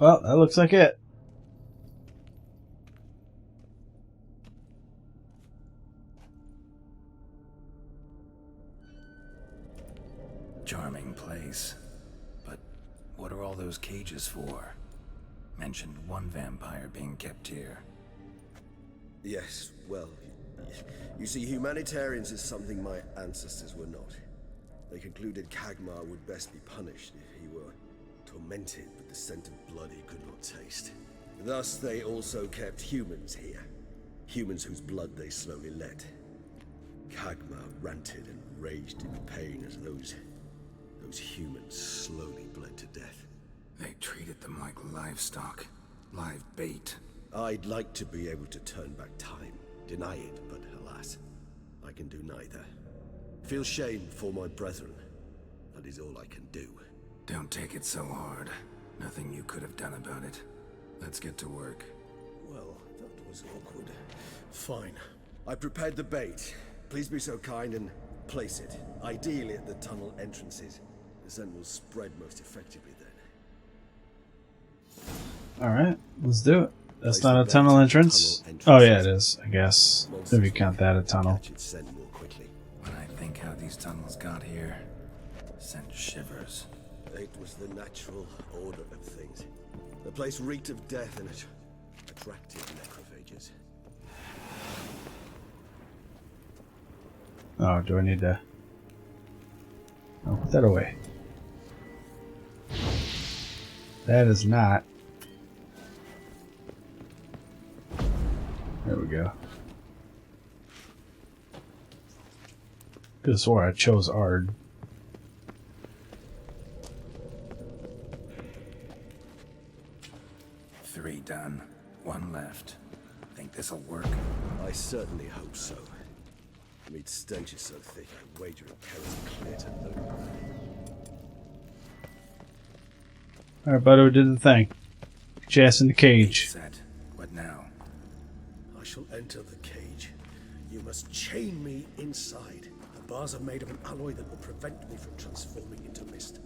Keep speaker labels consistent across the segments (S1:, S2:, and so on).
S1: Well, that looks like it.
S2: Charming place. But what are all those cages for? Mentioned one vampire being kept here.
S3: Yes, well, you see, humanitarians is something my ancestors were not. They concluded Kagmar would best be punished if he were tormented with the scent of blood he could not taste. Thus, they also kept humans here. Humans whose blood they slowly let. Kagmar ranted and raged in pain as those humans slowly bled to death.
S2: They treated them like livestock. Live bait.
S3: I'd like to be able to turn back time, deny it, but alas, I can do neither. Feel shame for my brethren. That is all I can do.
S2: Don't take it so hard. Nothing you could have done about it. Let's get to work.
S3: Well, that was awkward. Fine. I prepared the bait. Please be so kind and place it. Ideally at the tunnel entrances. The scent will spread most effectively then.
S1: Alright, let's do it. That's
S3: Place
S1: not
S3: the
S1: a
S3: bait
S1: tunnel
S3: at the
S1: entrance?
S3: tunnel
S1: Oh yeah, it
S3: entrances.
S1: is, I guess.
S3: Monsters
S1: If you count that a tunnel.
S3: Catch its scent more quickly.
S2: When I think how these tunnels got here, sent shivers.
S3: It was the natural order of things. The place reeked of death and it attracted necrophages.
S1: Oh, do I need to... Oh, put that away. That is not... There we go. Could have swore I chose Ard.
S2: Three done. One left. Think this'll work?
S3: I certainly hope so. The meat stench is so thick, I wager it carries clear to no.
S1: Alright, Budo did the thing. Get your ass in the cage.
S2: Set. What now?
S3: I shall enter the cage. You must chain me inside. The bars are made of an alloy that will prevent me from transforming into mist.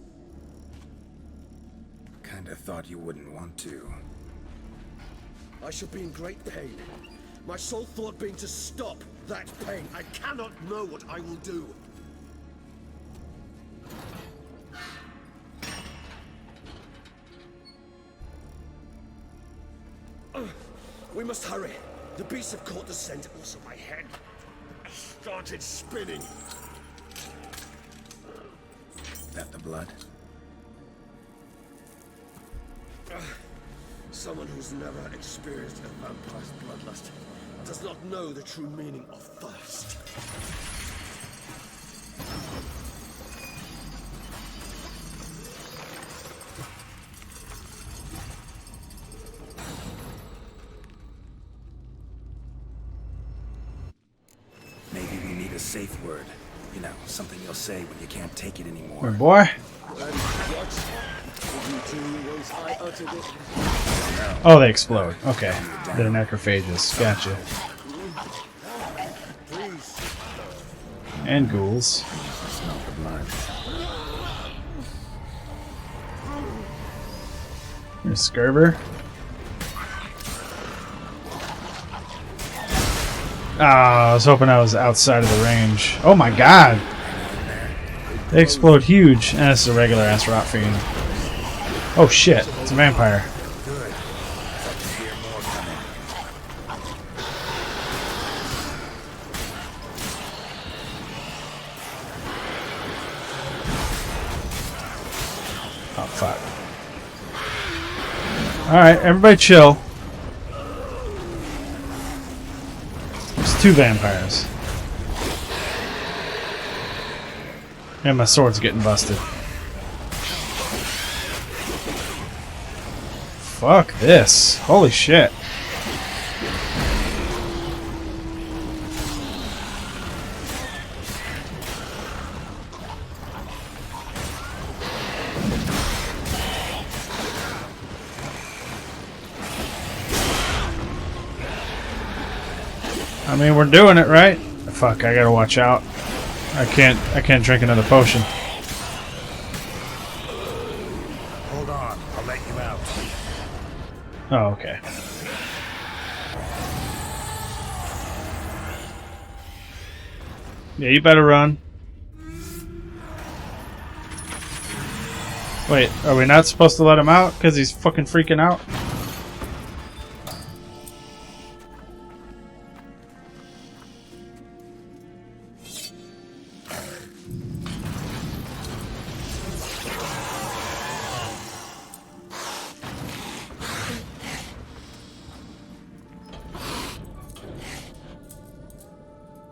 S2: Kinda thought you wouldn't want to.
S3: I shall be in great pain. My sole thought being to stop that pain. I cannot know what I will do. We must hurry. The beasts have caught the scent, also my head. I started spinning.
S2: That the blood?
S3: Someone who's never experienced a vampire's bloodlust does not know the true meaning of thirst.
S2: Maybe we need a safe word. You know, something you'll say when you can't take it anymore.
S1: Alright, boy.
S3: And what did you do once I uttered it?
S1: Oh, they explode. Okay. They're necrophages. Gotcha.
S3: Please.
S1: And ghouls.
S2: Smell the blood.
S1: Here's Skerber. Ah, I was hoping I was outside of the range. Oh my god! They explode huge. And it's a regular ass rot fiend. Oh shit, it's a vampire.
S2: Good. I can hear more coming.
S1: Oh fuck. Alright, everybody chill. There's two vampires. And my sword's getting busted. Fuck this. Holy shit. I mean, we're doing it, right? Fuck, I gotta watch out. I can't drink another potion.
S2: Hold on, I'll let you out.
S1: Oh, okay. Yeah, you better run. Wait, are we not supposed to let him out because he's fucking freaking out?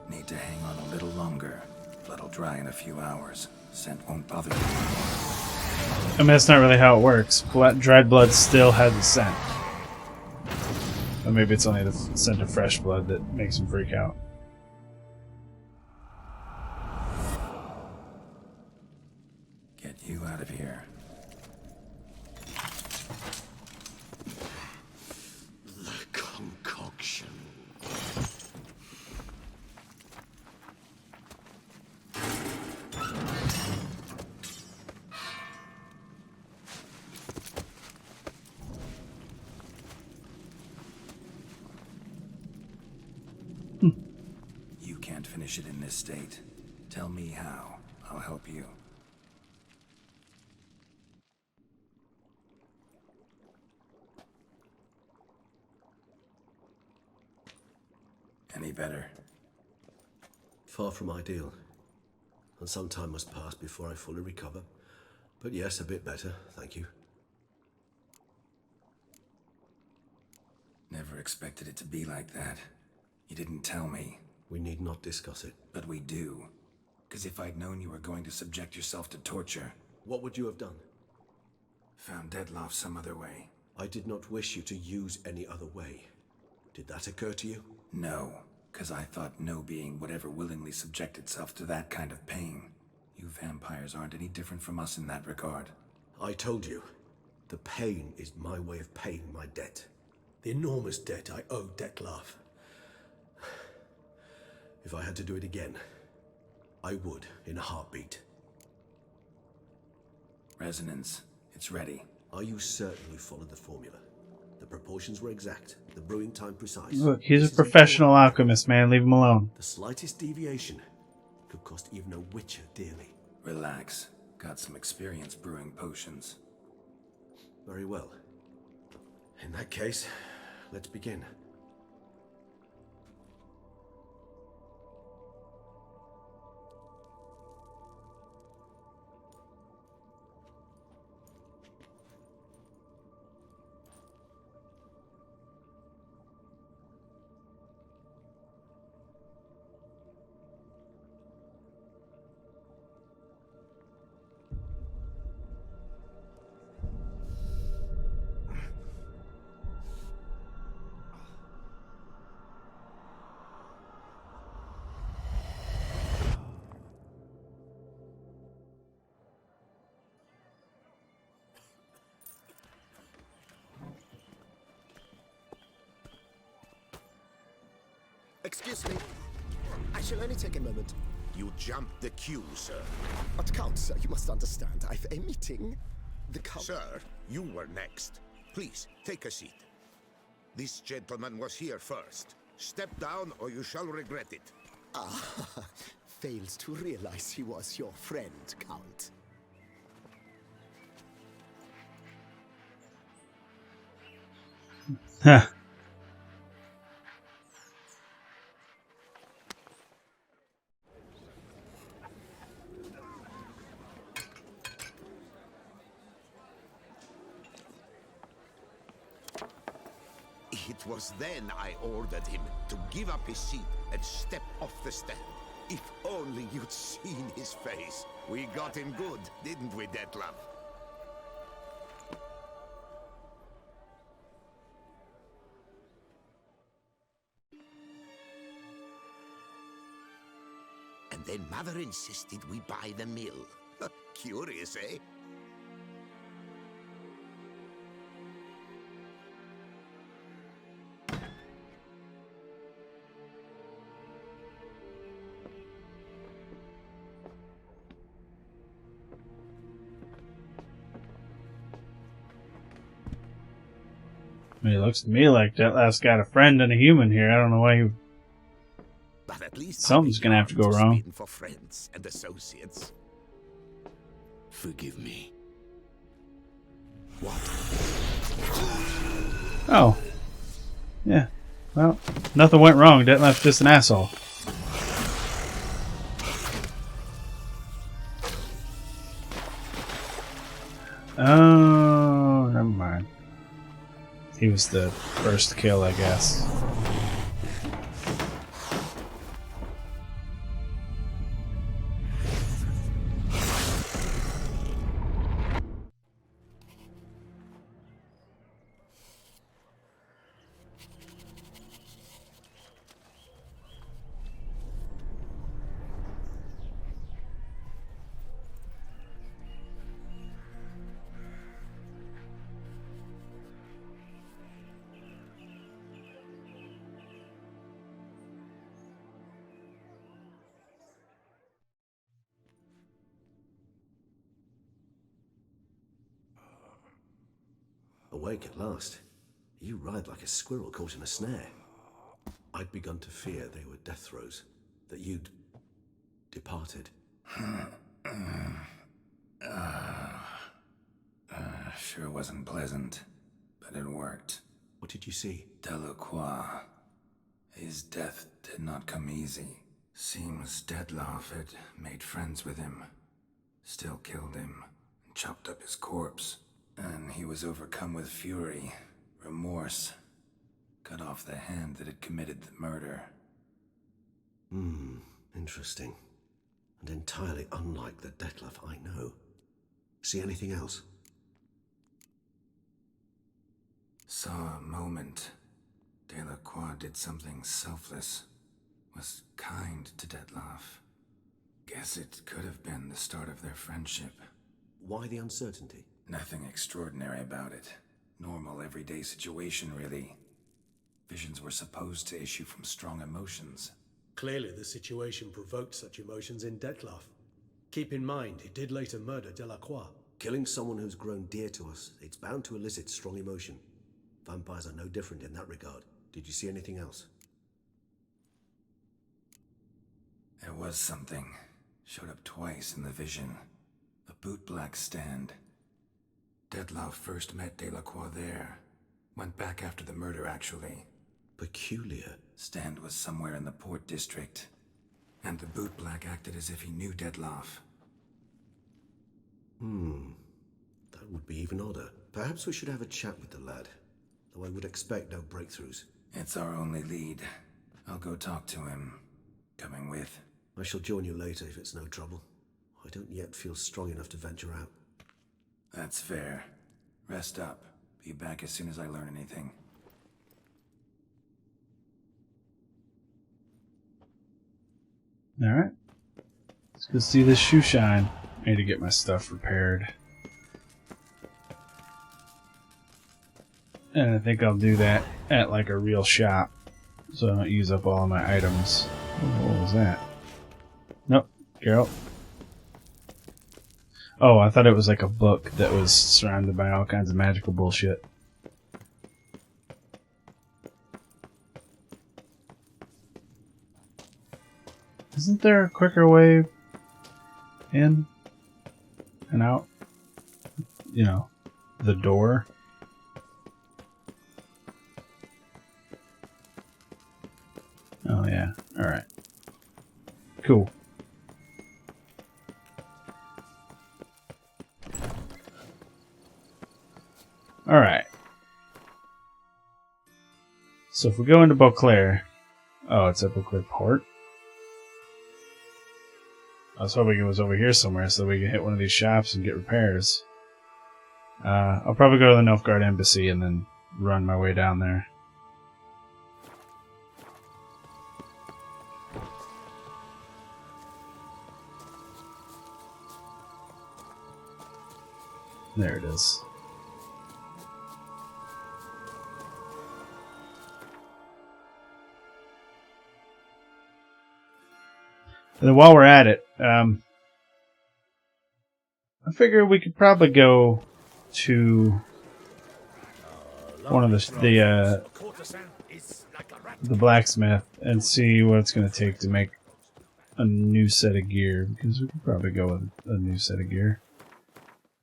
S2: Need to hang on a little longer. Blood'll dry in a few hours. Scent won't bother you.
S1: I mean, that's not really how it works. Dried blood still has a scent. Or maybe it's only the scent of fresh blood that makes him freak out.
S2: Get you out of here.
S3: The concoction.
S2: You can't finish it in this state. Tell me how. I'll help you. Any better?
S3: Far from ideal. And some time must pass before I fully recover. But yes, a bit better, thank you.
S2: Never expected it to be like that. You didn't tell me.
S3: We need not discuss it.
S2: But we do. Because if I'd known you were going to subject yourself to torture...
S3: What would you have done?
S2: Found Dettlaff some other way.
S3: I did not wish you to use any other way. Did that occur to you?
S2: No. Because I thought no being would ever willingly subject itself to that kind of pain. You vampires aren't any different from us in that regard.
S3: I told you. The pain is my way of paying my debt. The enormous debt I owe Dettlaff. If I had to do it again, I would in a heartbeat.
S2: Resonance. It's ready.
S3: Are you certain you followed the formula? The proportions were exact, the brewing time precise.
S1: Look, he's a professional alchemist, man. Leave him alone.
S3: The slightest deviation could cost even a witcher dearly.
S2: Relax. Got some experience brewing potions.
S3: Very well. In that case, let's begin.
S4: Excuse me. I shall only take a moment.
S5: You jumped the queue, sir.
S4: But Count, sir, you must understand. I've a meeting. The Count...
S5: Sir, you were next. Please, take a seat. This gentleman was here first. Step down or you shall regret it.
S4: Ah, fails to realize he was your friend, Count.
S1: Huh.
S5: It was then I ordered him to give up his seat and step off the stand. If only you'd seen his face. We got him good, didn't we, Dettlaff? And then Mother insisted we buy the mill. Curious, eh?
S1: I mean, it looks to me like Detlef's got a friend and a human here. I don't know why he...
S5: But at least
S1: Something's gonna have to go wrong.
S5: spin for friends and associates.
S6: Forgive me.
S5: What?
S1: Oh. Yeah. Well, nothing went wrong. Detlef's just an asshole. Oh, never mind. He was the first kill, I guess.
S3: Awake at last. You ride like a squirrel caught in a snare. I'd begun to fear they were death throes, that you'd departed.
S2: Sure wasn't pleasant, but it worked.
S3: What did you see?
S2: Delacroix. His death did not come easy. Seems Dettlaff had made friends with him, still killed him, and chopped up his corpse. And he was overcome with fury, remorse, cut off the hand that had committed the murder.
S3: Interesting. And entirely unlike the Detlef I know. See anything else?
S2: Saw a moment. Delacroix did something selfless. Was kind to Dettlaff. Guess it could have been the start of their friendship.
S3: Why the uncertainty?
S2: Nothing extraordinary about it. Normal, everyday situation, really. Visions were supposed to issue from strong emotions.
S7: Clearly, the situation provoked such emotions in Detlef. Keep in mind, he did later murder Delacroix.
S3: Killing someone who's grown dear to us, it's bound to elicit strong emotion. Vampires are no different in that regard. Did you see anything else?
S2: There was something. Showed up twice in the vision. A bootblack stand. Dettlaff first met Delacroix there. Went back after the murder, actually.
S3: Peculiar.
S2: Stand was somewhere in the Port District. And the bootblack acted as if he knew Dettlaff.
S3: That would be even odder. Perhaps we should have a chat with the lad. Though I would expect no breakthroughs.
S2: It's our only lead. I'll go talk to him. Coming with?
S3: I shall join you later if it's no trouble. I don't yet feel strong enough to venture out.
S2: That's fair. Rest up. Be back as soon as I learn anything.
S1: Alright. Let's go see this shoe shine. I need to get my stuff repaired. And I think I'll do that at like a real shop. So I don't use up all my items. Oh, what was that? Nope. Geralt. Oh, I thought it was like a book that was surrounded by all kinds of magical bullshit. Isn't there a quicker way in and out? You know, the door. Oh yeah, alright. Cool. Alright. So if we go into Beauclair... Oh, it's at Beauclair Port? I was hoping it was over here somewhere so we can hit one of these shops and get repairs. I'll probably go to the Nilfgaard Embassy and then run my way down there. There it is. And then while we're at it, I figure we could probably go to one of the blacksmith and see what it's going to take to make a new set of gear, because we could probably go with a new set of gear.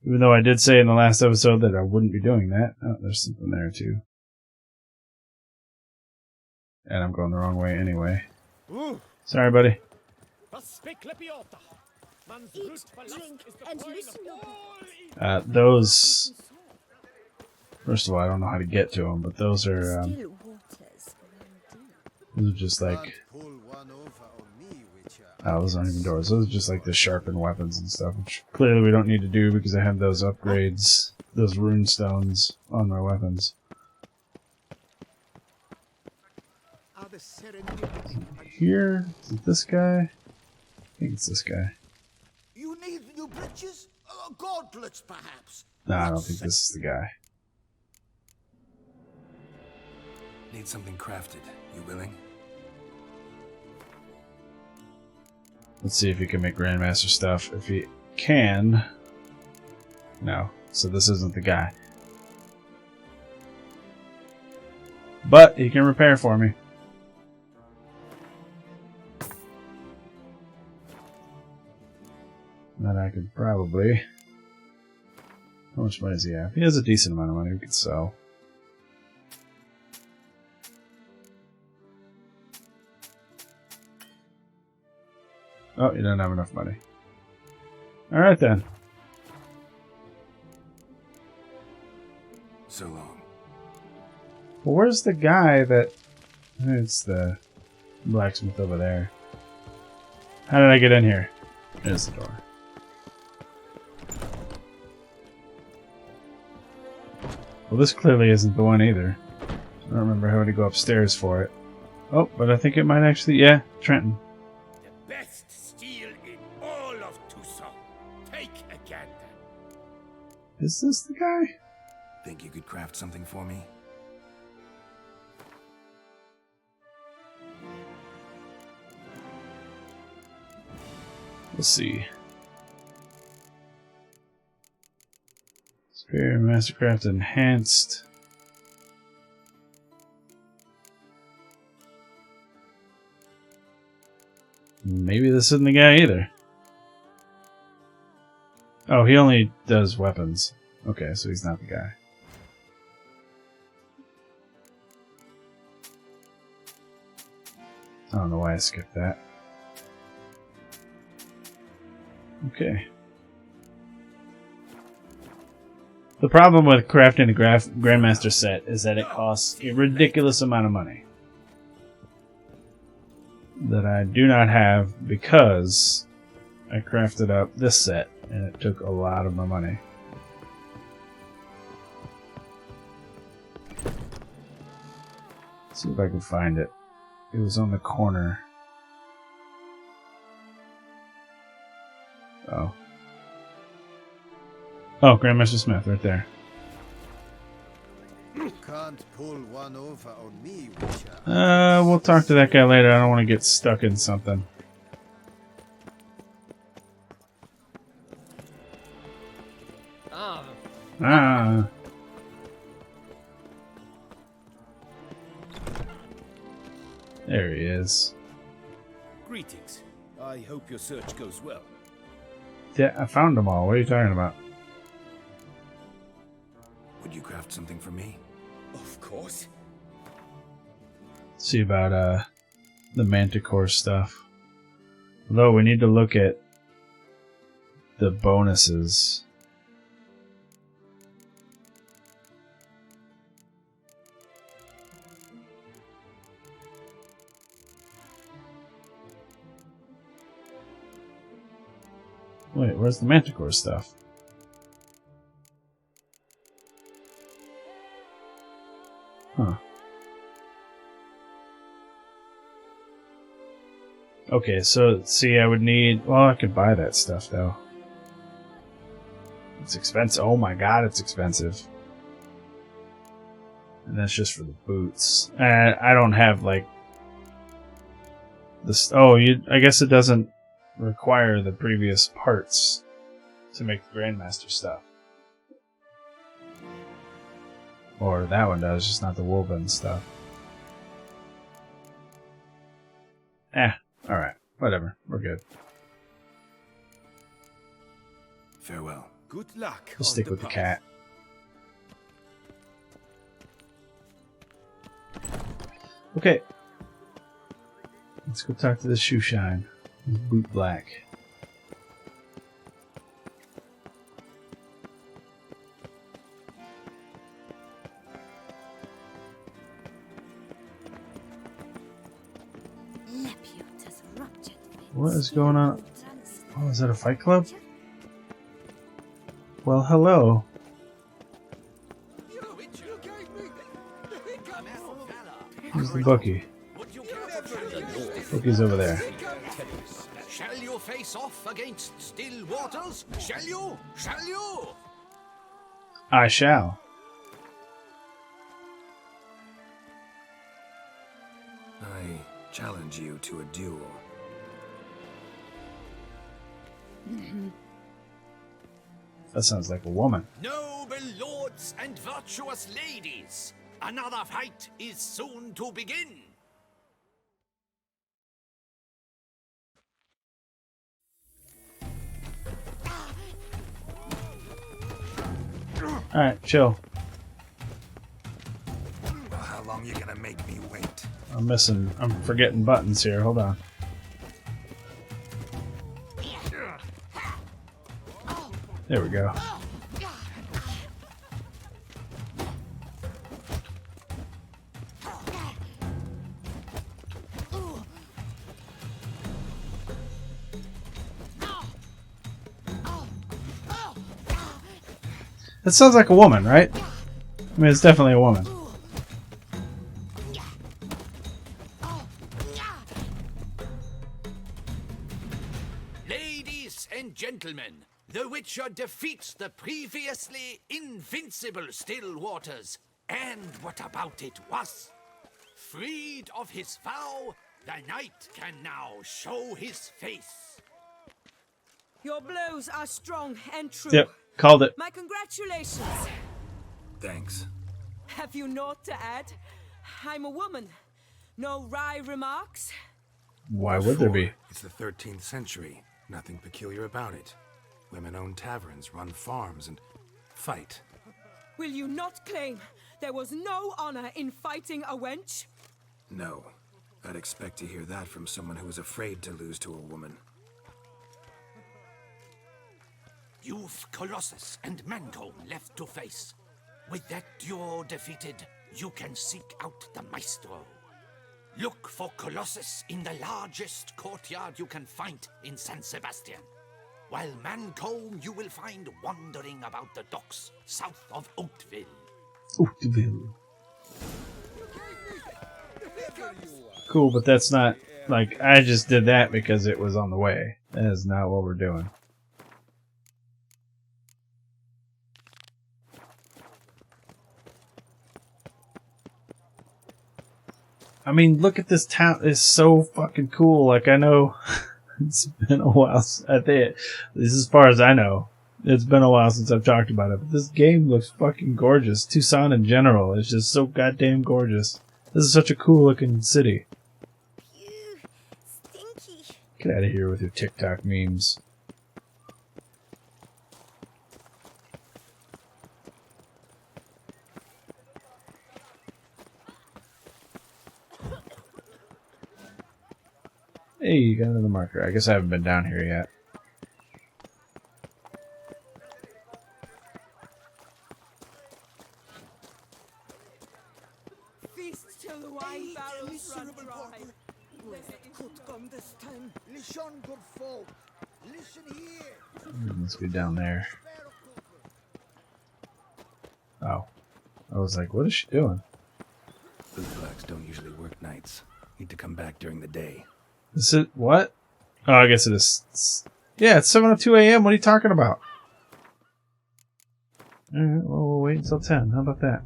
S1: Even though I did say in the last episode that I wouldn't be doing that. Oh, there's something there too. And I'm going the wrong way anyway. Sorry, buddy.
S6: Eat, drink, and listen to
S1: Those... First of all, I don't know how to get to them, but those are...
S6: still waters.
S1: those are just like... those aren't even doors. Those are just like the sharpened weapons and stuff, which clearly we don't need to do because I have those upgrades, those rune stones on my weapons. Here? Is it this guy? I think it's this guy.
S5: You need new bridges? Gauntlets, perhaps?
S1: No, I don't think this is the guy.
S2: Need something crafted. You willing?
S1: Let's see if he can make Grandmaster stuff. If he can... No. So this isn't the guy. But he can repair for me. Then I could probably... How much money does he have? He has a decent amount of money we could sell. Oh, you don't have enough money. Alright then.
S2: So long.
S1: Well, where's the guy that... It's the blacksmith over there. How did I get in here? There's the door. Well, this clearly isn't the one either. I don't remember having to go upstairs for it. Oh, but I think it might actually... Yeah, Trenton.
S8: The best steel in all of Tucson. Take a gander.
S1: Is this the guy?
S2: Think you could craft something for me?
S1: We'll see. Spear Mastercraft Enhanced. Maybe this isn't the guy either. Oh, he only does weapons. Okay, so he's not the guy. I don't know why I skipped that. Okay. The problem with crafting a Grandmaster set is that it costs a ridiculous amount of money. That I do not have because I crafted up this set and it took a lot of my money. Let's see if I can find it. It was on the corner. Oh. Oh, Grandmaster Smith, right there.
S4: Can't pull one over on me, Witcher.
S1: We'll talk to that guy later. I don't want to get stuck in something. Ah. There he is.
S8: Greetings. I hope your search goes well.
S1: Yeah, I found them all. What are you talking about?
S2: Would you craft something for me?
S8: Of course.
S1: See about the Manticore stuff. Although we need to look at the bonuses. Wait, where's the Manticore stuff? Huh. Okay, so see, I would need... Well, I could buy that stuff, though. It's expensive. Oh my god, it's expensive. And that's just for the boots. I don't have, like... this. Oh, I guess it doesn't require the previous parts to make the Grandmaster stuff. Or that one does, just not the woven stuff. Alright. Whatever. We're good.
S2: Farewell.
S5: Good luck.
S1: We'll stick with the cat. Okay. Let's go talk to this shoe shine. Boot black. What is going on? Oh, is that a fight club? Well, hello. Who's the bookie? Bookie's over there.
S8: Shall you face off against still waters? Shall you? Shall you?
S1: I shall.
S2: I challenge you to a duel.
S1: That sounds like a woman.
S8: Noble lords and virtuous ladies, another fight is soon to begin.
S1: Alright, chill.
S2: Well, how long you gonna make me wait?
S1: I'm forgetting buttons here. Hold on. There we go. That sounds like a woman, right? I mean, it's definitely a woman.
S8: Ladies and gentlemen, the Witcher defeats the previously invincible Still Waters. And what about it was? Freed of his vow, the knight can now show his face.
S6: Your blows are strong and true.
S1: Yep, called it.
S6: My congratulations.
S2: Thanks.
S6: Have you naught to add? I'm a woman. No wry remarks?
S1: Why would there be?
S2: It's the 13th century. Nothing peculiar about it. Women own taverns, run farms, and fight.
S6: Will you not claim there was no honor in fighting a wench?
S2: No. I'd expect to hear that from someone who was afraid to lose to a woman.
S8: You've Colossus and Mancomb left to face. With that duo defeated, you can seek out the Maestro. Look for Colossus in the largest courtyard you can find in San Sebastian. While Mancomb you will find wandering about the docks south of Oakville.
S1: Oakville. Cool, but that's not, like, I just did that because it was on the way. That is not what we're doing. I mean, look at this town. It's so fucking cool. Like, I know it's been a while. I think this is as far as I know. It's been a while since I've talked about it. But this game looks fucking gorgeous. Tucson in general is just so goddamn gorgeous. This is such a cool looking city.
S6: Ew, stinky.
S1: Get out of here with your TikTok memes. Hey, you got another marker. I guess I haven't been down here yet.
S6: Feast till the wine barrels run dry.
S4: Could come this time. Listen, good folk. Listen here.
S1: Let's go down there. Oh. I was like, what is she doing?
S2: Bootblacks don't usually work nights. Need to come back during the day.
S1: Is it what? Oh, I guess it is. Yeah, it's 7:02 a.m. What are you talking about? Alright, well, we'll wait until 10. How about that?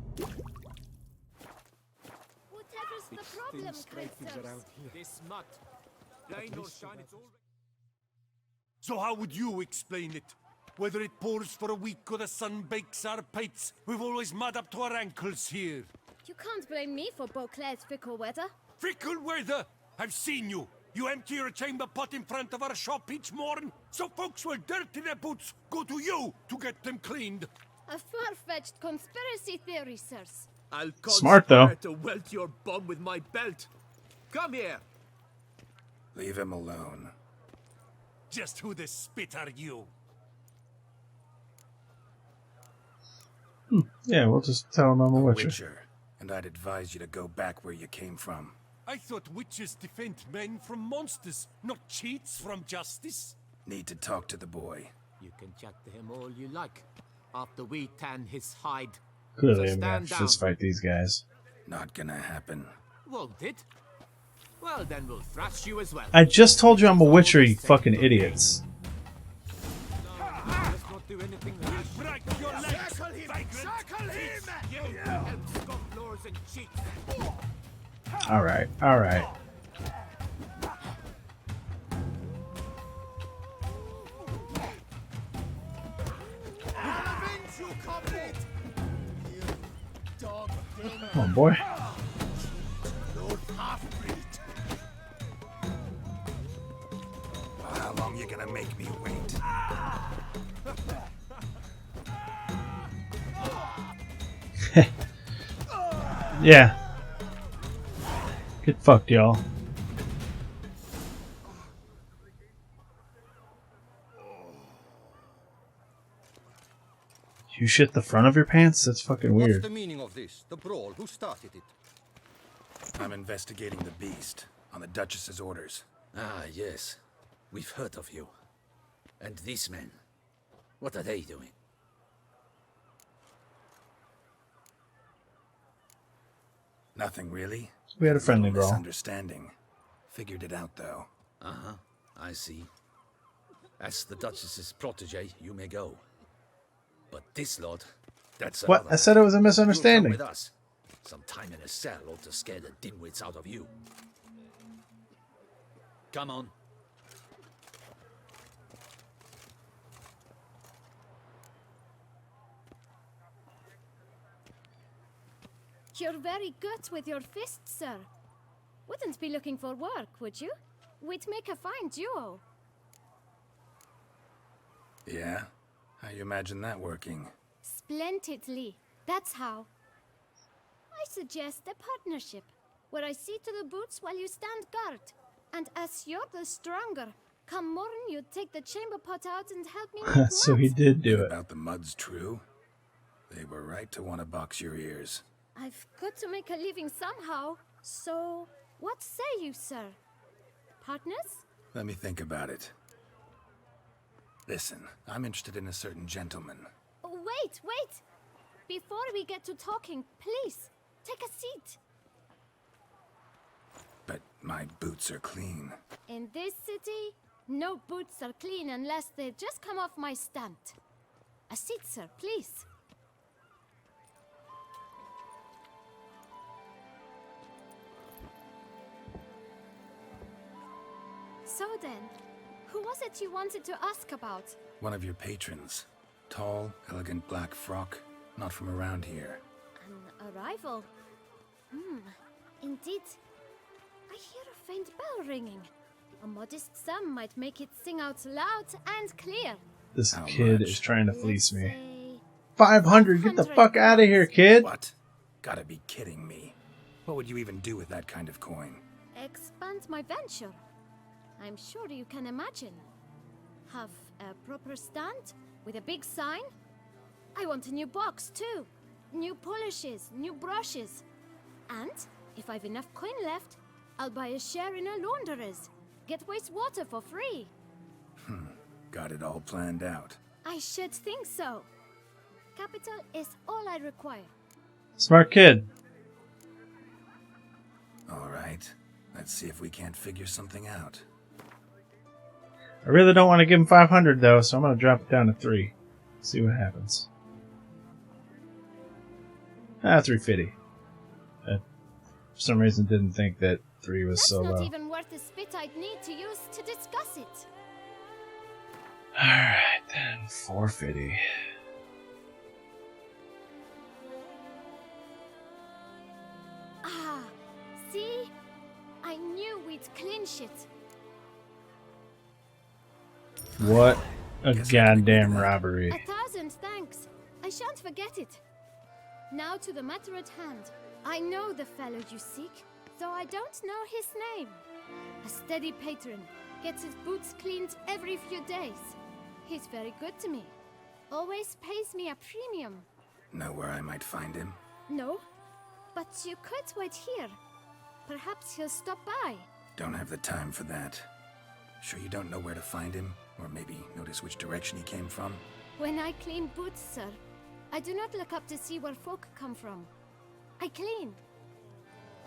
S6: Whatever's the problem, Christos?
S8: This mud. Rain or shine, it's all...
S5: So how would you explain it?
S8: Whether it pours for a week or the sun bakes our pates, we've always mud up to our ankles here.
S9: You can't blame me for Beauclair's fickle weather.
S8: Fickle weather! I've seen you. You empty your chamber pot in front of our shop each morn, so folks will dirty their boots, go to you to get them cleaned.
S9: A far-fetched conspiracy theory, sirs.
S10: I'll
S1: Smart, though.
S10: to welt your bum with my belt. Come here.
S2: Leave him alone.
S8: Just who the spit are you?
S1: Yeah, we'll just tell him I'm a witcher.
S2: And I'd advise you to go back where you came from.
S8: I thought witches defend men from monsters, not cheats from justice.
S2: Need to talk to the boy.
S10: You can chat to him all you like. After we tan his hide.
S1: Clearly,
S10: So
S1: I'm gonna have
S10: stand
S1: to just
S10: down.
S1: fight these guys.
S2: Not gonna happen.
S10: Won't it? Well, then we'll thrash you as well.
S1: I just told you I'm a witcher, you fucking idiots.
S10: Let's not do anything rash.
S8: Break your legs, vagrant!
S10: Circle him! You help scofflaws and cheats.
S1: Alright, alright. Come on, boy.
S2: Well, how long you gonna make me wait?
S1: Yeah. Get fucked, y'all. You shit the front of your pants? That's fucking
S11: What's
S1: weird.
S11: the meaning of this? The brawl? Who started it?
S2: I'm investigating the beast on the Duchess's orders.
S12: Ah, yes. We've heard of you. And these men, what are they doing?
S2: Nothing really.
S1: We had a friendly brawl.
S2: Misunderstanding. Figured it out though.
S12: Uh-huh, I see. As the Duchess's protege, you may go. But this lot, that's
S1: What?
S12: another.
S1: I said it was a
S12: You'll
S1: misunderstanding.
S12: come with us. Some time in a cell ought to scare the dimwits out of you. Come on.
S9: You're very good with your fists, sir. Wouldn't be looking for work, would you? We'd make a fine duo.
S2: Yeah? How you imagine that working?
S9: Splendidly. That's how. I suggest a partnership, where I see to the boots while you stand guard. And as you're the stronger, come morn you take the chamber pot out and help me make
S1: So he did do it.
S2: About the mud's true? They were right to want to box your ears.
S9: I've got to make a living somehow. So, what say you, sir? Partners?
S2: Let me think about it. Listen, I'm interested in a certain gentleman.
S9: Wait, wait! Before we get to talking, please, take a seat.
S2: But my boots are clean.
S9: In this city, no boots are clean unless they just come off my stand. A seat, sir, please. So then, who was it you wanted to ask about?
S2: One of your patrons. Tall, elegant black frock. Not from around here.
S9: An arrival? Indeed. I hear a faint bell ringing. A modest sum might make it sing out loud and clear.
S1: This
S2: How
S1: kid
S2: much?
S1: is trying to fleece me.
S9: Say
S1: 500! Get the fuck out of here, kid!
S2: What? Gotta be kidding me. What would you even do with that kind of coin?
S9: expand my venture. I'm sure you can imagine. Have a proper stand with a big sign. I want a new box too. New polishes, new brushes. And if I've enough coin left, I'll buy a share in a launderer's. Get wastewater for free.
S2: Got it all planned out.
S9: I should think so. Capital is all I require.
S1: Smart kid.
S2: All right. Let's see if we can't figure something out.
S1: I really don't want to give him 500 though, so I'm going to drop it down to 3. See what happens. 350. For some reason didn't think that 3 was
S9: That's
S1: so
S9: not
S1: low.
S9: even worth the spit I'd need to use to discuss it.
S1: Alright then, 450.
S9: Ah, see? I knew we'd clinch it.
S1: What a goddamn robbery.
S9: 1,000 thanks. I shan't forget it. Now to the matter at hand. I know the fellow you seek, though I don't know his name. A steady patron, gets his boots cleaned every few days. He's very good to me. Always pays me a premium.
S2: Know where I might find him?
S9: No, but you could wait here. Perhaps he'll stop by.
S2: Don't have the time for that. Sure you don't know where to find him? Or maybe notice which direction he came from?
S9: When I clean boots, sir, I do not look up to see where folk come from. I clean.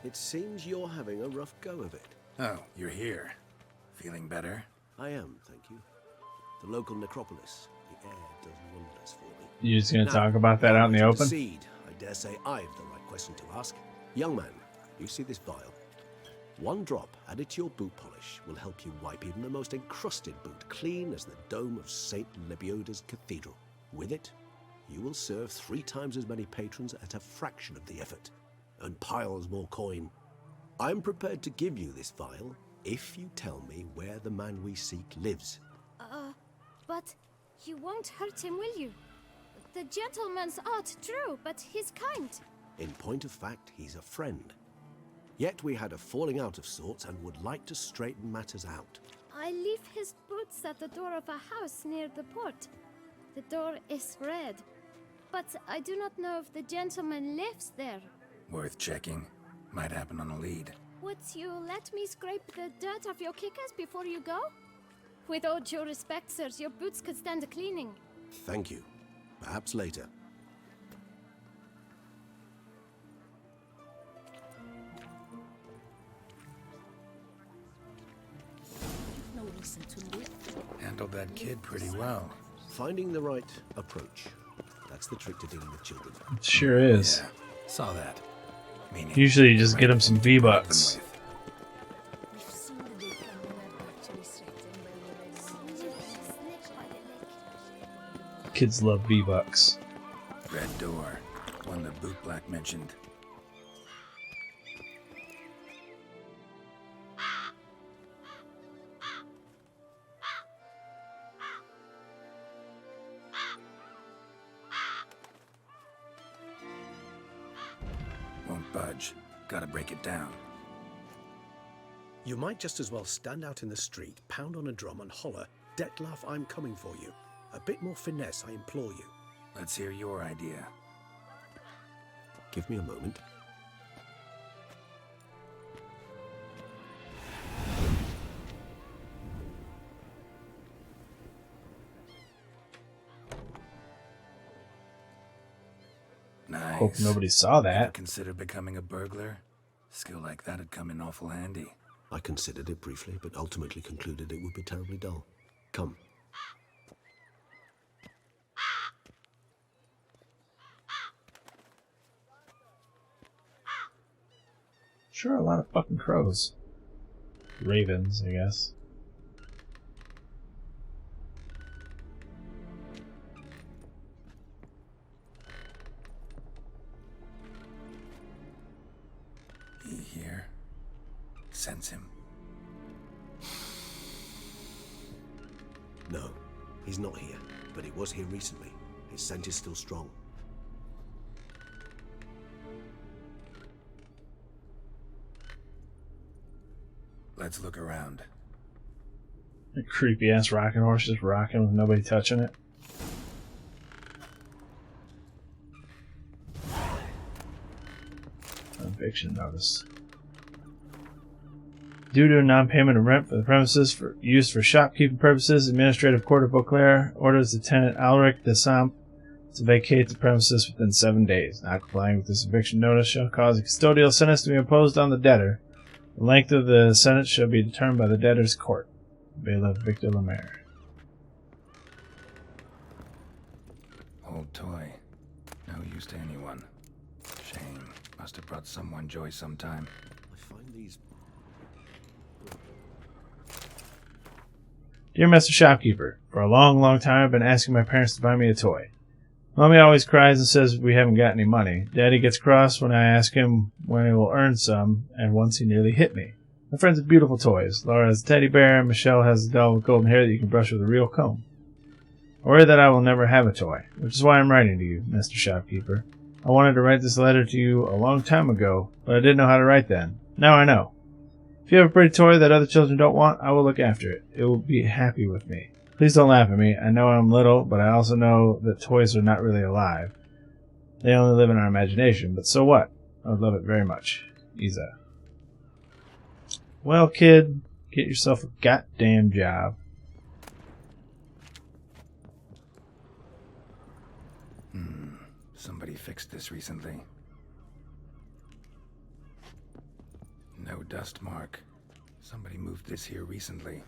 S3: It seems you're having a rough go of it.
S2: Oh, you're here. Feeling better?
S3: I am, thank you. The local necropolis. The air does wonders for me.
S1: You just gonna talk about that out in the open?
S3: Seed. I dare say I've the right question to ask. Young man, you see this vial? One drop added to your boot polish will help you wipe even the most encrusted boot clean as the dome of St. Lebioda's Cathedral. With it, you will serve 3 times as many patrons at a fraction of the effort, and piles more coin. I'm prepared to give you this vial if you tell me where the man we seek lives.
S9: But you won't hurt him, will you? The gentleman's odd, true, but he's kind.
S3: In point of fact, he's a friend. Yet we had a falling out of sorts and would like to straighten matters out.
S9: I leave his boots at the door of a house near the port. The door is red, but I do not know if the gentleman lives there.
S2: Worth checking. Might happen on a lead.
S9: Would you let me scrape the dirt off your kickers before you go? With all due respect, sirs, your boots could stand a cleaning.
S3: Thank you. Perhaps later.
S13: No reason to live.
S2: Handled that kid pretty well.
S3: Finding the right approach. That's the trick to dealing with children.
S1: It sure is.
S2: Yeah, saw that. Meaning,
S1: Usually you just get them some V-Bucks.
S13: We've seen the day come when I've actually threatened by the red.
S1: Kids love V-Bucks.
S2: Red door. One that Boot Black mentioned. Won't budge. Gotta break it down.
S7: You might just as well stand out in the street, pound on a drum and holler, "Dettlaff, I'm coming for you." A bit more finesse, I implore you.
S2: Let's hear your idea.
S3: Give me a moment.
S2: Nice.
S1: Hope nobody saw that.
S2: Ever consider becoming a burglar? Skill like that'd come in awful handy.
S3: I considered it briefly, but ultimately concluded it would be terribly dull. Come.
S1: Sure, a lot of fucking crows. Ravens, I guess.
S2: He here? Sense him.
S3: No, he's not here, but he was here recently. His scent is still strong.
S2: Let's look around.
S1: A creepy ass rocking horse just rocking with nobody touching it. Eviction notice. Due to a non-payment of rent for the premises used for shopkeeping purposes, Administrative Court of Beauclair orders the tenant Alric de Samp to vacate the premises within 7 days. Not complying with this eviction notice shall cause a custodial sentence to be imposed on the debtor. The length of the sentence shall be determined by the debtor's court. Bailiff Victor Lemaire.
S2: Old toy. No use to anyone. Shame. Must have brought someone joy sometime.
S3: I find these...
S1: Dear Master Shopkeeper, For a long, long time, I've been asking my parents to buy me a toy. Mommy always cries and says we haven't got any money. Daddy gets cross when I ask him when he will earn some, and once he nearly hit me. My friends have beautiful toys. Laura has a teddy bear, and Michelle has a doll with golden hair that you can brush with a real comb. I worry that I will never have a toy, which is why I'm writing to you, Mr. Shopkeeper. I wanted to write this letter to you a long time ago, but I didn't know how to write then. Now I know. If you have a pretty toy that other children don't want, I will look after it. It will be happy with me. Please don't laugh at me. I know I'm little, but I also know that toys are not really alive. They only live in our imagination, but so what? I would love it very much. Isa. Well, kid, get yourself a goddamn job.
S2: Somebody fixed this recently. No dust mark. Somebody moved this here recently.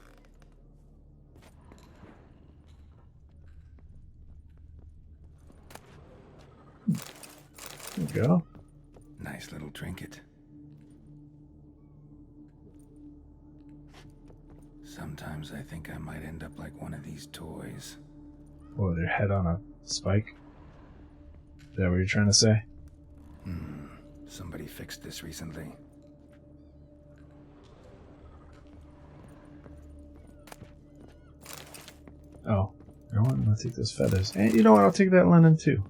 S1: There you go.
S2: Nice little trinket. Sometimes I think I might end up like one of these toys.
S1: Or their head on a spike. Is that what you're trying to say?
S2: Somebody fixed this recently.
S1: Oh. I want to take those feathers. And you know what? I'll take that linen too.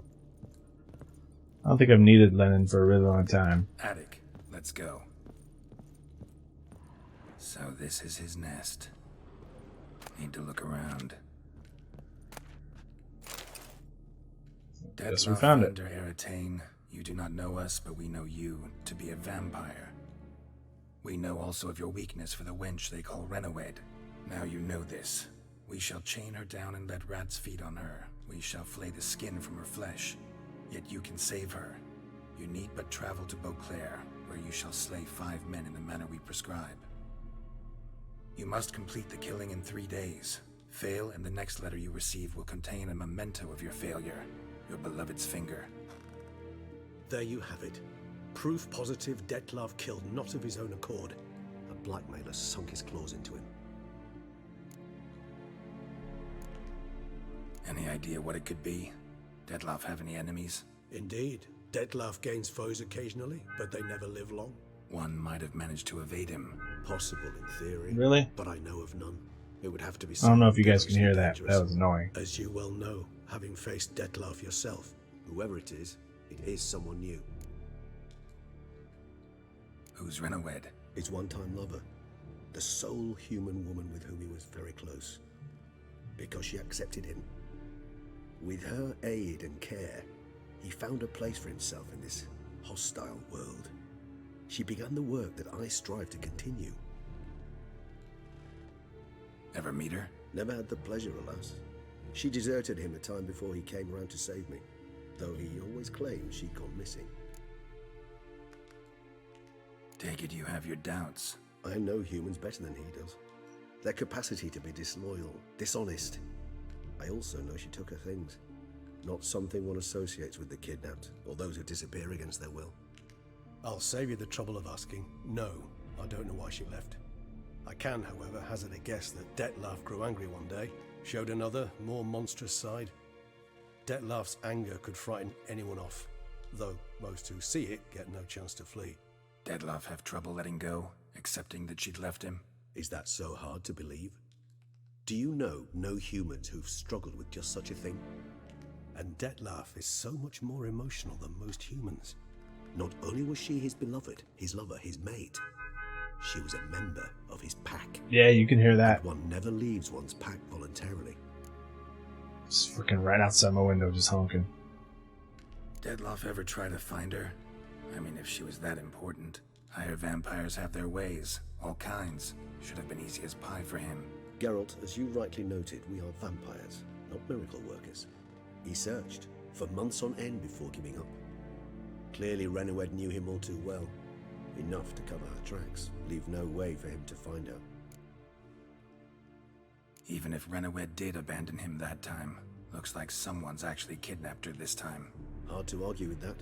S1: I don't think I've needed linen for a really long time.
S2: Attic, let's go. So this is his nest. Need to look around.
S1: Yes, we found it.
S2: Eretane, you do not know us, but we know you to be a vampire. We know also of your weakness for the wench they call Renawed. Now you know this. We shall chain her down and let rats feed on her. We shall flay the skin from her flesh. Yet you can save her. You need but travel to Beauclair, where you shall slay 5 men in the manner we prescribe. You must complete the killing in 3 days. Fail, and the next letter you receive will contain a memento of your failure. Your beloved's finger.
S7: There you have it. Proof positive Dettlaff killed not of his own accord. A blackmailer sunk his claws into him.
S2: Any idea what it could be? Dettlaff have any enemies?
S7: Indeed. Dettlaff gains foes occasionally, but they never live long.
S2: One might have managed to evade him.
S7: Possible in theory.
S1: Really?
S7: But I know of none. It would have to be.
S1: I don't know if you guys can hear that. That was annoying.
S7: As you well know, having faced Dettlaff yourself, whoever it is someone new.
S2: Who's Renawed?
S3: His one-time lover. The sole human woman with whom he was very close. Because she accepted him. With her aid and care, he found a place for himself in this hostile world. She began the work that I strive to continue.
S2: Ever meet her?
S3: Never had the pleasure, alas. She deserted him a time before he came around to save me, though he always claimed she'd gone missing.
S2: Take it you have your doubts.
S3: I know humans better than he does. Their capacity to be disloyal, dishonest. I also know she took her things. Not something one associates with the kidnapped, or those who disappear against their will.
S7: I'll save you the trouble of asking. No, I don't know why she left. I can, however, hazard a guess that Dettlaff grew angry one day, showed another, more monstrous side. Dettlaff's anger could frighten anyone off, though most who see it get no chance to flee.
S2: Dettlaff have trouble letting go, accepting that she'd left him?
S3: Is that so hard to believe? Do you know no humans who've struggled with just such a thing?
S7: And Dettlaff is so much more emotional than most humans. Not only was she his beloved, his lover, his mate, she was a member of his pack.
S1: Yeah, you can hear that.
S3: And one never leaves one's pack voluntarily.
S1: Just freaking right outside my window, just honking.
S2: Dettlaff ever try to find her? I mean, if she was that important. Higher vampires have their ways, all kinds. Should have been easy as pie for him.
S3: Geralt, as you rightly noted, we are vampires, not miracle workers. He searched for months on end before giving up. Clearly Renawed knew him all too well. Enough to cover her tracks, leave no way for him to find her.
S2: Even if Renawed did abandon him that time, looks like someone's actually kidnapped her this time.
S3: Hard to argue with that,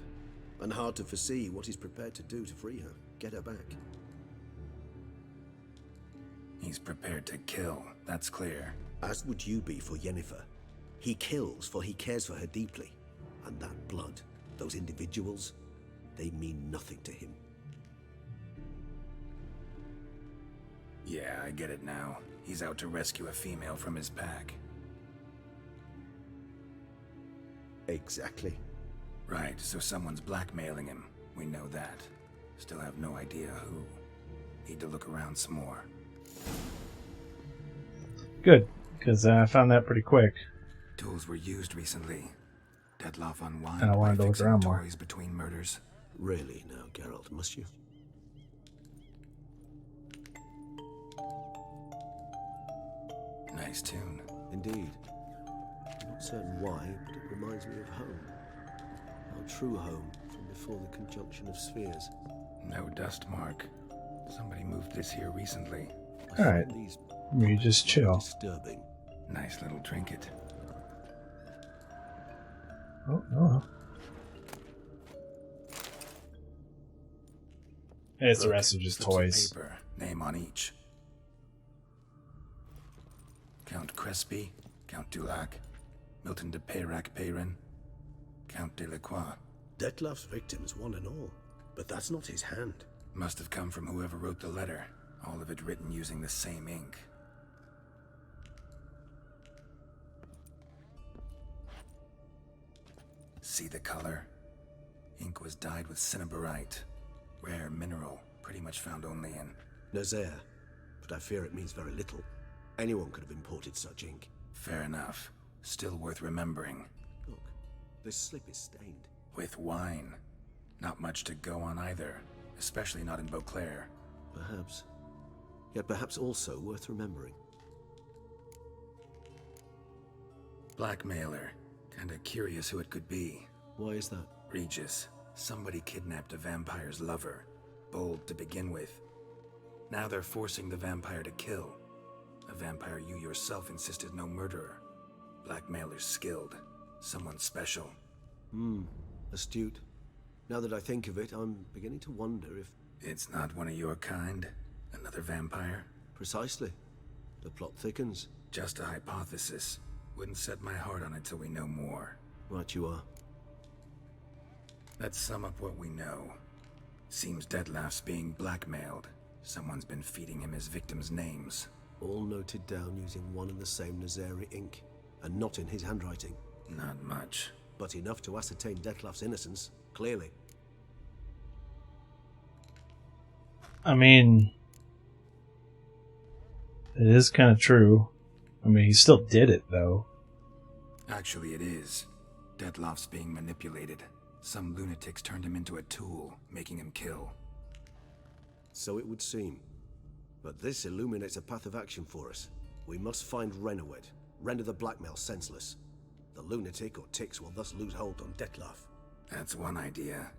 S3: and hard to foresee what he's prepared to do to free her, get her back.
S2: He's prepared to kill, that's clear.
S3: As would you be for Yennefer. He kills for he cares for her deeply. And that blood, those individuals, they mean nothing to him.
S2: Yeah, I get it now. He's out to rescue a female from his pack.
S3: Exactly.
S2: Right, so someone's blackmailing him. We know that. Still have no idea who. Need to look around some more.
S1: Good, because I found that pretty quick.
S2: Tools were used recently. Dettlaff unwind
S1: And I wanted
S2: by
S1: to look
S2: fixing
S1: around more.
S2: toys between murders.
S3: Really now, Geralt, must you?
S2: Nice tune.
S3: Indeed. I'm not certain why, but it reminds me of home. Our true home from before the conjunction of spheres.
S2: No dust mark. Somebody moved this here recently.
S1: Alright. You just chill.
S3: Disturbing.
S2: Nice little trinket.
S1: Oh, no. It's the rest of just
S2: Slips of
S1: toys.
S2: paper, name on each. Count Crespi, Count Dulac, Milton de Peyrac-Peyrin, Count Delacroix.
S7: Dettlaff's victims, one and all. But that's not his hand.
S2: Must have come from whoever wrote the letter. All of it written using the same ink. See the color? Ink was dyed with cinnabarite. Rare mineral, pretty much found only in
S3: Nazaire, but I fear it means very little. Anyone could have imported such ink.
S2: Fair enough. Still worth remembering.
S3: Look, this slip is stained.
S2: With wine. Not much to go on either, especially not in Beauclair.
S3: Perhaps. Yet perhaps also worth remembering.
S2: Blackmailer. Kinda curious who it could be.
S3: Why is that?
S2: Regis. Somebody kidnapped a vampire's lover. Bold to begin with. Now they're forcing the vampire to kill. A vampire you yourself insisted no murderer. Blackmailer's skilled. Someone special.
S3: Astute. Now that I think of it, I'm beginning to wonder if...
S2: It's not one of your kind? Another vampire?
S3: Precisely. The plot thickens.
S2: Just a hypothesis. Wouldn't set my heart on it till we know more.
S3: Right you are.
S2: Let's sum up what we know. Seems Dettlaff's being blackmailed. Someone's been feeding him his victims' names.
S3: All noted down using one and the same Nazari ink, and not in his handwriting.
S2: Not much.
S3: But enough to ascertain Dettlaff's innocence, clearly.
S1: I mean, it is kind of true. I mean, he still did it, though.
S2: Actually, it is. Dettlaff's being manipulated. Some lunatics turned him into a tool, making him kill.
S3: So it would seem. But this illuminates a path of action for us. We must find Renowed, render the blackmail senseless. The lunatic or ticks will thus lose hold on Dettlaff.
S2: That's one idea.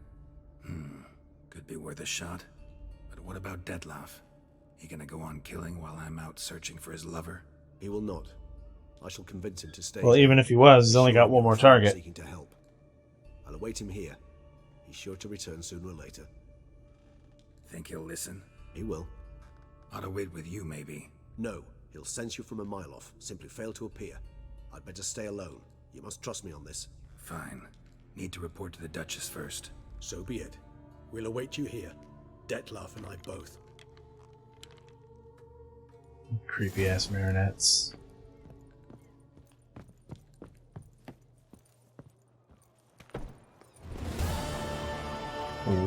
S2: Could be worth a shot. But what about Dettlaff? He gonna go on killing while I'm out searching for his lover?
S3: He will not. I shall convince him to stay.
S1: Well, even if he was, he's only got one more target.
S3: Seeking to help. I'll await him here. He's sure to return sooner or later.
S2: Think he'll listen?
S3: He will.
S2: Ought to wait with you, maybe.
S3: No, he'll sense you from a mile off. Simply fail to appear. I'd better stay alone. You must trust me on this.
S2: Fine. Need to report to the Duchess first.
S7: So be it. We'll await you here. Dettlaff and I both.
S1: Creepy ass marionettes.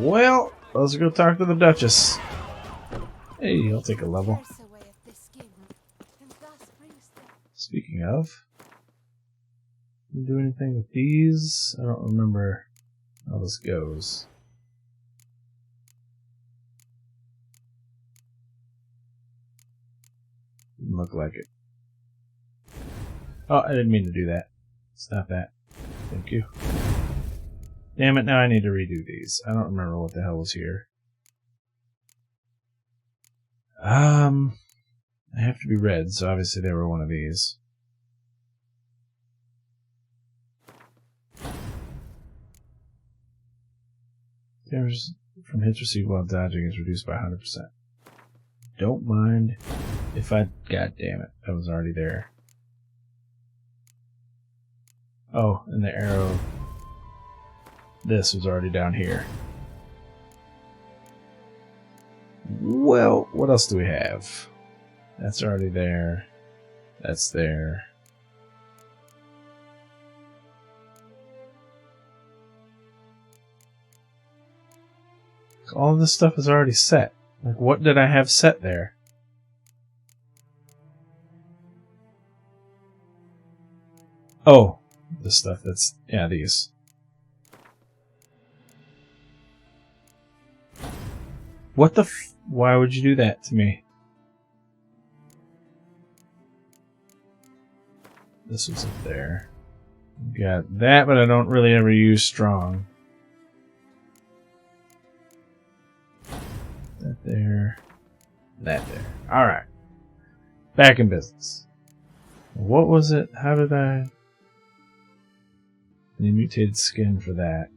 S1: Well, let's go talk to the Duchess. Hey, I'll take a level. Speaking of, can we do anything with these? I don't remember how this goes. Didn't look like it. Oh, I didn't mean to do that. Stop that. Thank you. Damn it, now I need to redo these. I don't remember what the hell was here. I have to be red, so obviously they were one of these. Damage from hits received while dodging is reduced by 100%. Don't mind if I... God damn it, that was already there. Oh, and the arrow. This was already down here. Well, what else do we have? That's already there. That's there. All of this stuff is already set. Like, what did I have set there? Oh, the stuff that's... yeah, these. What the f... why would you do that to me? This was up there. Got that, but I don't really ever use strong. That there. That there. Alright. Back in business. What was it? How did I... the mutated skin for that.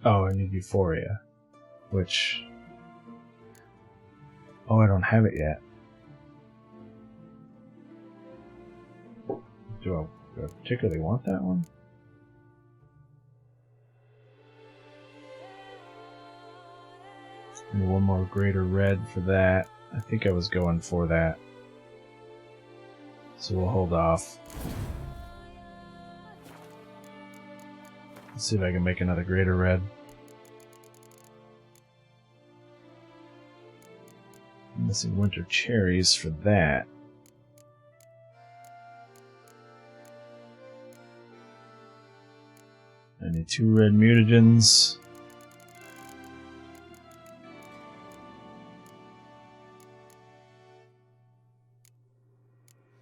S1: Oh, I need Euphoria. Which... oh, I don't have it yet. Do I particularly want that one? Maybe one more greater red for that. I think I was going for that. So we'll hold off. Let's see if I can make another greater red. I'm missing winter cherries for that. I need 2 red mutagens.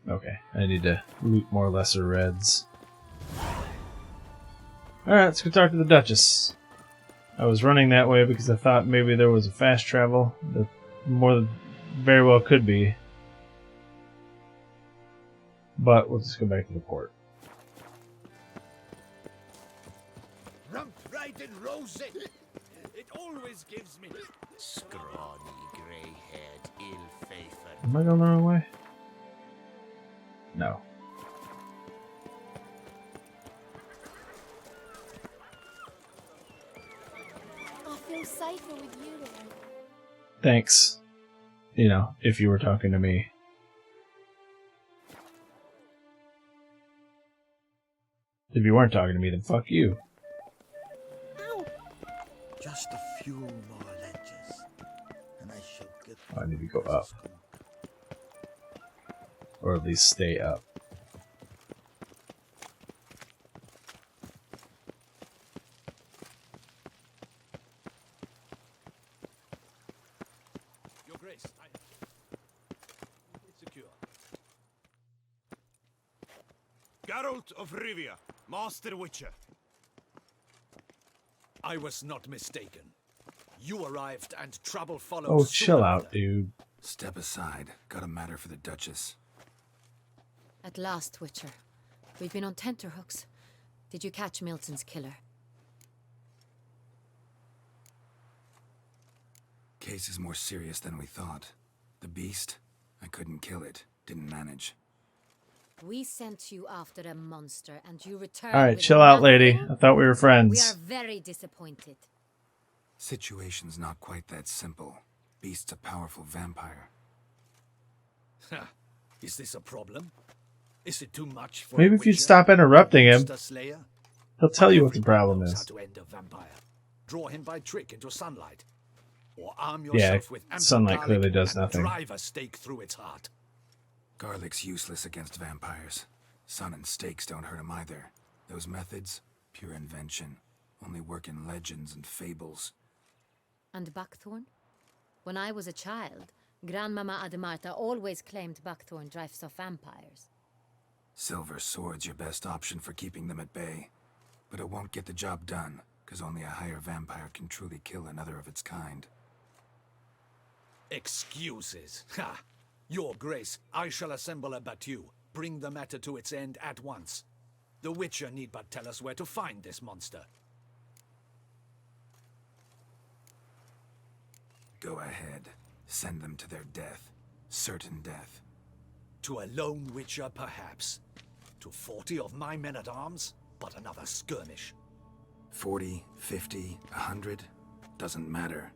S1: Okay, I need to loot more lesser reds. Alright, let's go talk to the Duchess. I was running that way because I thought maybe there was a fast travel. That more than very well could be. But we'll just go back to the port.
S8: Rump riding rosy. It always gives me scrawny, grey-haired, ill-fated.
S1: Am I going the wrong way? No.
S9: I feel safer with you there.
S1: Thanks. You know, if you were talking to me. If you weren't talking to me, then fuck you.
S9: Ow.
S4: Just a few more ledges, and I shall get...
S1: I need to go up. Or at least stay up.
S8: Your Grace, it's secure.
S14: Geralt of Rivia, Master Witcher.
S12: I was not mistaken. You arrived and trouble followed.
S1: Oh, chill out, dude.
S2: Step aside. Got a matter for the Duchess.
S15: At last, Witcher. We've been on tenterhooks. Did you catch Milton's killer?
S2: Case is more serious than we thought. The beast? I couldn't kill it. Didn't manage.
S15: We sent you after a monster, and you returned.
S1: Alright, chill out, lady. I thought we were friends.
S15: We are very disappointed.
S2: Situation's not quite that simple. Beast's a powerful vampire.
S12: Is this a problem? Is it too much for
S1: Maybe if you'd stop interrupting him, he'll tell you what the problem is.
S12: How to end a vampire. Draw him by trick into sunlight. Or arm yourself with ample
S1: sunlight clearly
S12: garlic
S1: does
S12: and
S1: nothing.
S12: drive a stake through its heart.
S2: Garlic's useless against vampires. Sun and stakes don't hurt him either. Those methods, pure invention. Only work in legends and fables.
S15: And buckthorn? When I was a child, Grandmama Ademarta always claimed buckthorn drives off vampires.
S2: Silver sword's your best option for keeping them at bay. But it won't get the job done, because only a higher vampire can truly kill another of its kind.
S12: Excuses. Ha! Your Grace, I shall assemble a battue. Bring the matter to its end at once. The Witcher need but tell us where to find this monster.
S2: Go ahead. Send them to their death. Certain death.
S12: To a lone witcher, perhaps. To 40 of my men-at-arms, but another skirmish.
S2: 40, 50, 100, doesn't matter.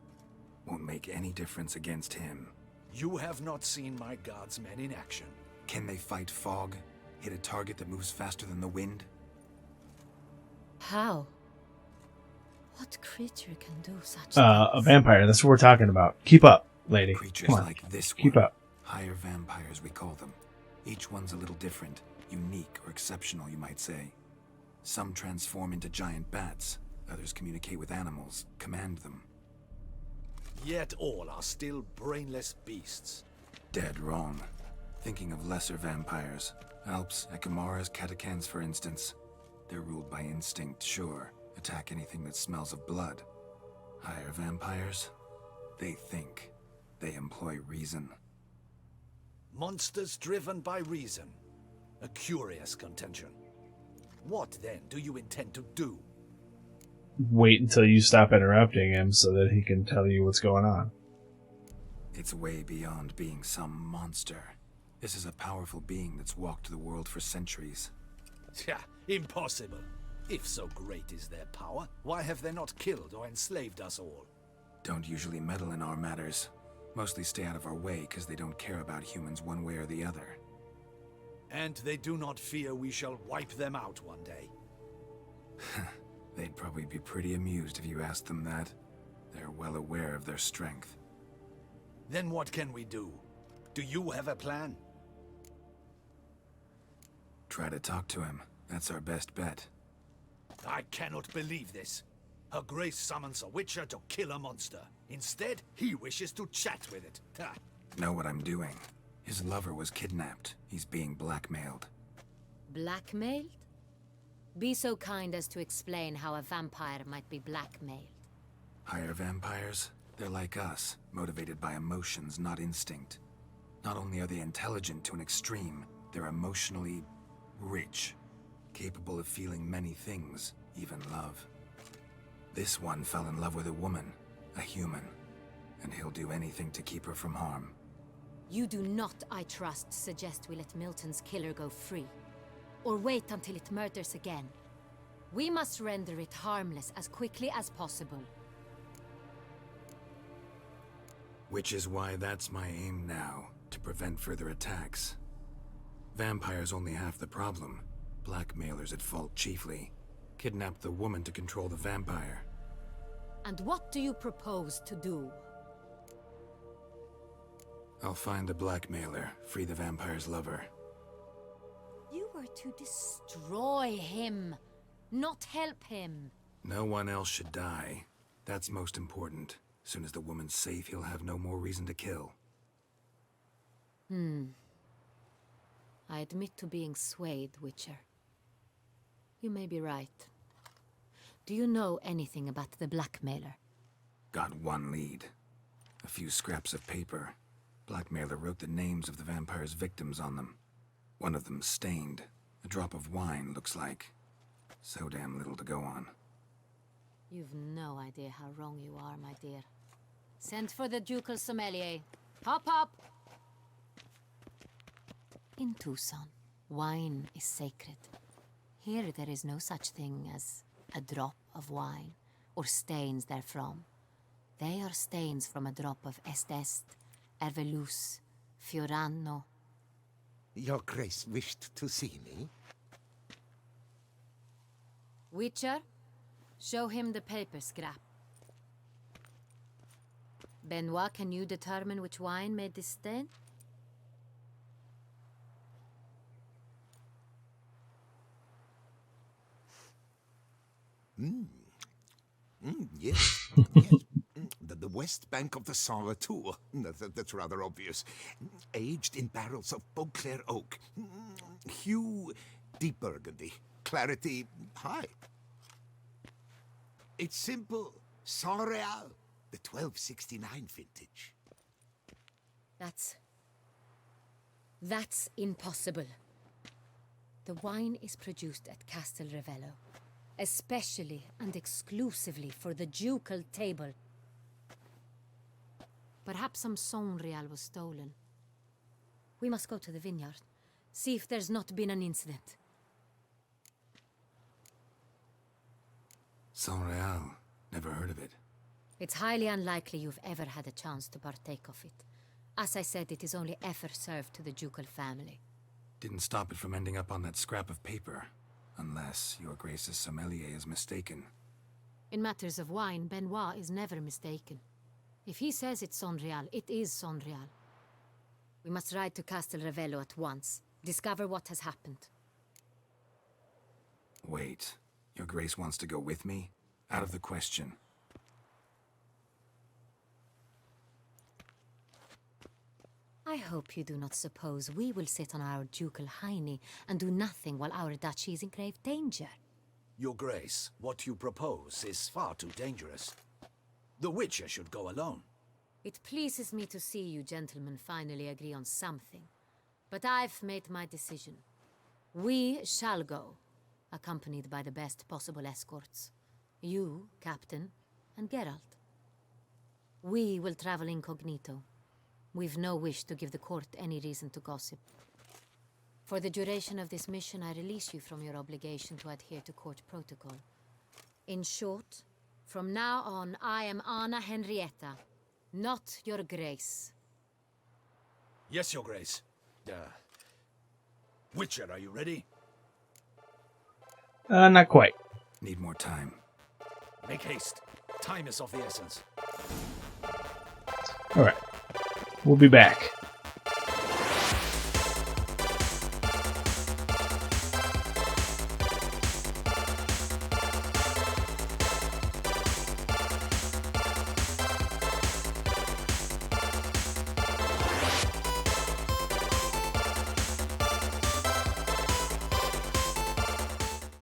S2: Won't make any difference against him.
S12: You have not seen my guardsmen in action.
S2: Can they fight fog? Hit a target that moves faster than the wind?
S15: How? What creature can do such
S1: A vampire. That's what we're talking about. Keep up, lady.
S2: Creatures
S1: Come on.
S2: like this one.
S1: Keep up.
S2: Higher vampires, we call them. Each one's a little different. Unique or exceptional, you might say. Some transform into giant bats. Others communicate with animals, command them.
S12: Yet all are still brainless beasts.
S2: Dead wrong. Thinking of lesser vampires. Alps, Ekamaras, Catacans, for instance. They're ruled by instinct, sure. Attack anything that smells of blood. Higher vampires? They think. They employ reason.
S12: Monsters driven by reason. A curious contention. What then do you intend to do?
S1: Wait until you stop interrupting him so that he can tell you what's going on.
S2: It's way beyond being some monster. This is a powerful being that's walked the world for centuries.
S12: Yeah, impossible. If so great is their power, why have they not killed or enslaved us all?
S2: Don't usually meddle in our matters. Mostly stay out of our way because they don't care about humans one way or the other.
S12: And they do not fear we shall wipe them out one day.
S2: They'd probably be pretty amused if you asked them that. They're well aware of their strength.
S12: Then what can we do? Do you have a plan?
S2: Try to talk to him. That's our best bet.
S12: I cannot believe this. Her Grace summons a witcher to kill a monster. Instead, he wishes to chat with it. Ha.
S2: Know what I'm doing. His lover was kidnapped. He's being blackmailed.
S15: Blackmailed? Be so kind as to explain how a vampire might be blackmailed.
S2: Higher vampires? They're like us, motivated by emotions, not instinct. Not only are they intelligent to an extreme, they're emotionally rich, capable of feeling many things, even love. This one fell in love with a woman, a human, and he'll do anything to keep her from harm.
S15: You do not, I trust, suggest we let Milton's killer go free. Or wait until it murders again. We must render it harmless as quickly as possible.
S2: Which is why that's my aim now, to prevent further attacks. Vampires only half the problem. Blackmailers at fault chiefly. Kidnapped the woman to control the vampire.
S15: And what do you propose to do?
S2: I'll find the blackmailer, free the vampire's lover.
S15: You were to destroy him, not help him.
S2: No one else should die. That's most important. Soon as the woman's safe, he'll have no more reason to kill.
S15: I admit to being swayed, Witcher. You may be right. Do you know anything about the blackmailer?
S2: Got one lead. A few scraps of paper. Blackmailer wrote the names of the vampire's victims on them. One of them stained. A drop of wine, looks like. So damn little to go on.
S15: You've no idea how wrong you are, my dear. Send for the ducal sommelier. Hop, hop! In Tucson, wine is sacred. Here there is no such thing as a drop of wine, or stains therefrom. They are stains from a drop of Est, Ervelus, Fiorano.
S5: Your Grace wished to see me?
S15: Witcher, show him the paper scrap. Benoit, can you determine which wine made this stain?
S5: Yes. Yes. The west bank of the Saint Latour. That's rather obvious. Aged in barrels of Beauclair oak. Hue, deep burgundy. Clarity, high. It's simple. Saint Real, the 1269 vintage.
S15: That's impossible. The wine is produced at Castel Ravello, especially and exclusively for the ducal table. Perhaps some Saint Real was stolen. We must go to the vineyard. See if there's not been an incident.
S2: Saint-Réal. Never heard of it.
S15: It's highly unlikely you've ever had a chance to partake of it. As I said, it is only ever served to the ducal family.
S2: Didn't stop it from ending up on that scrap of paper. Unless your Grace's sommelier is mistaken.
S15: In matters of wine, Benoit is never mistaken. If he says it's Saint-Réal, it is Saint-Réal. We must ride to Castel Ravello at once. Discover what has happened.
S2: Wait. Your Grace wants to go with me? Out of the question.
S15: I hope you do not suppose we will sit on our ducal hiney and do nothing while our duchy is in grave danger.
S12: Your Grace, what you propose is far too dangerous. The Witcher should go alone.
S15: It pleases me to see you gentlemen finally agree on something. But I've made my decision. We shall go, accompanied by the best possible escorts. You, Captain, and Geralt. We will travel incognito. We've no wish to give the court any reason to gossip. For the duration of this mission, I release you from your obligation to adhere to court protocol. In short, from now on, I am Anna Henrietta, not your Grace.
S12: Yes, Your Grace. Witcher, are you ready?
S1: Not quite.
S2: Need more time.
S12: Make haste. Time is of the essence.
S1: Alright. We'll be back.